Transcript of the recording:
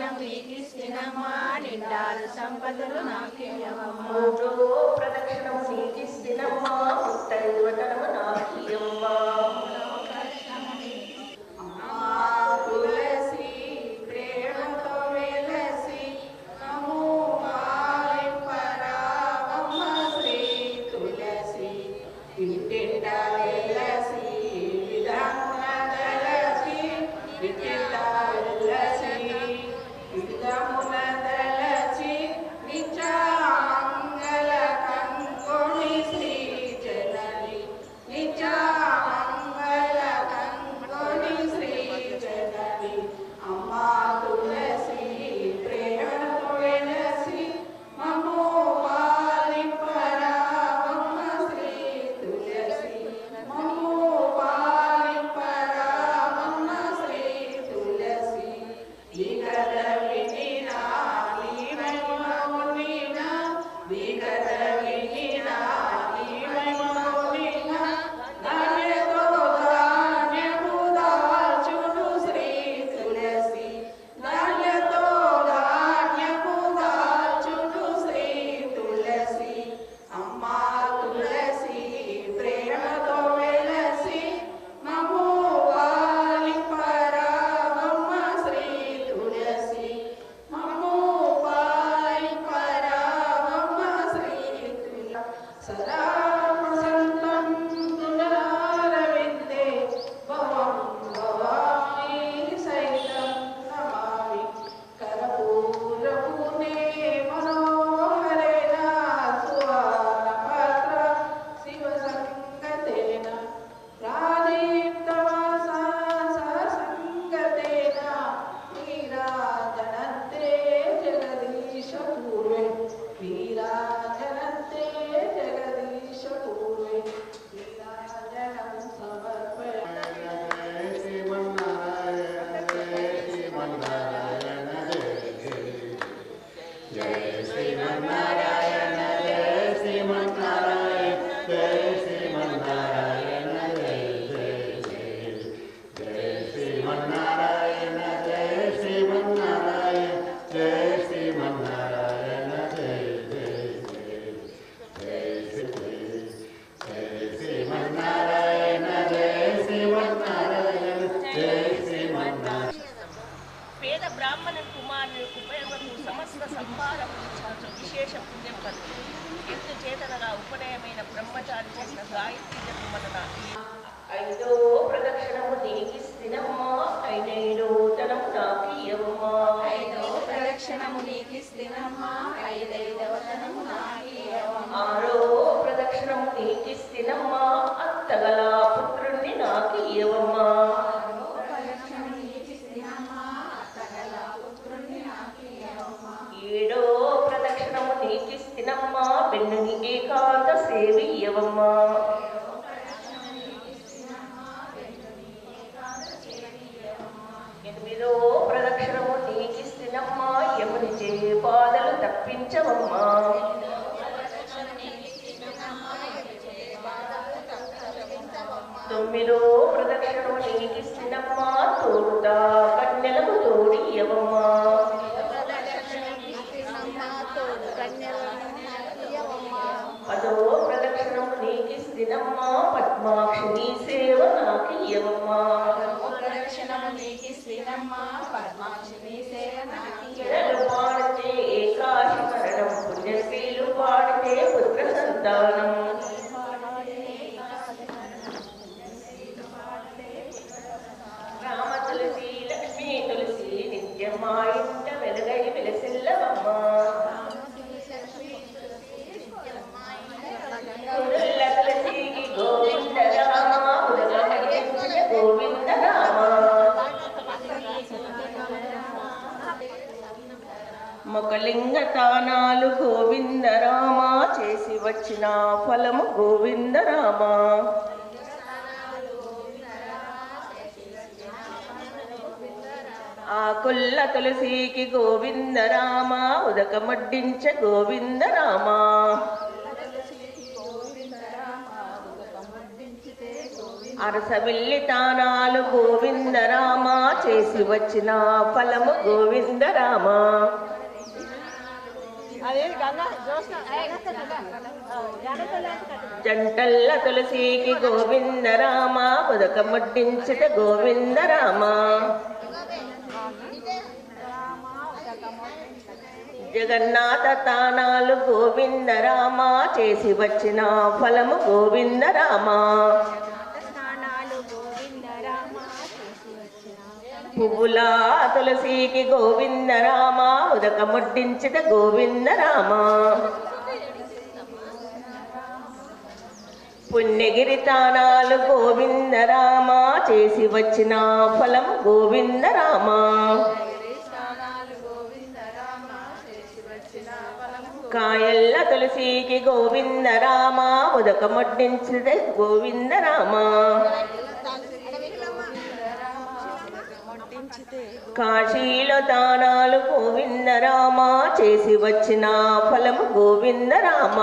ప్రదక్షిణం నీకిస్తినమ్మా నిండారు సంపదలు నాకియ్యవమ్మా. మూడో ప్రదక్షిణం నీకిస్తినమ్మా ముత్తైదువతనము నాకియ్యమ్మా. పేద బ్రాహ్మణ కుమారులకు ఉపయోగము సమస్త సంపాదము విశేష పుణ్యం కలుగు. ఎందుచేతనగా ఉపనయమైన బ్రహ్మచారి చేసిన గాయత్రి జపం వలన. ఐదో ప్రదక్షిణము నీకిస్తినమ్మా ఐదైదో తనము నాకియ్యవమ్మా. ఐదో ప్రదక్షిణము నీకిస్తినమ్మా ఐదైదవతనము నాకియ్యవమ్మా. ఆరో ప్రదక్షిణము నీకిస్తినమ్మా అత్తగల పుత్రుణ్ణి నాకియ్యవమ్మా. ఏడో ప్రదక్షిణము నీకిస్తినమ్మా బెన్నుని ఏకాంత సేవియ్యవమ్మా. ఎనిమిదో ప్రదక్షిణము నీకిస్తినమ్మా యముని చే బాధలు తప్పించవమ్మా. తొమ్మిదో ప్రదక్షిణము నీకిస్తినమ్మా తోడుతా కన్యలకు తోడియ్యవమ్మా. పదో ప్రదక్షిణము నీకిస్తినమ్మా పద్మాక్షిని సేవ నాకియ్యవమ్మా. చెరలు పాడితే ఏకాశి మరణం పుణ్యశ్రీలు పాడితే పుత్ర సంతానం. రామ తులసి లక్ష్మీ తులసి నిత్యమా ఇంట వెలుగై వెలసిల్లవమ్మా. తులసికి గోవింద రామ గోవింద రామ. మొకలింగ తానాలు గోవిందరామ చేసి వచ్చిన ఫలము గోవిందరామ. ఆకుల్ల తులసికి గోవిందరామ ఉదకమడ్డించ గోవిందరామ. అరసవెల్లి తానాలు గోవిందరామ చేసి వచ్చిన ఫలము గోవిందరామ జంటల్ల తులసికి గోవిందరామ ఉదక ముడ్డించుట గోవిందరామ జగన్నాథ తానాలు గోవిందరామ చేసి వచ్చిన ఫలము గోవిందరామ పువ్వుల తులసికి గోవిందరామ ఉదక ముడ్డించుట గోవిందరామ పుణ్యగిరి తానాలు గోవిందరామ చేసి వచ్చిన ఫలం గోవిందరామ కాయల్ల తులసికి గోవిందరామ ఉదక ముడ్డించుట గోవిందరామ కాశీలో తానాలు గోవిందరామ చేసి వచ్చిన ఫలము గోవిందరామ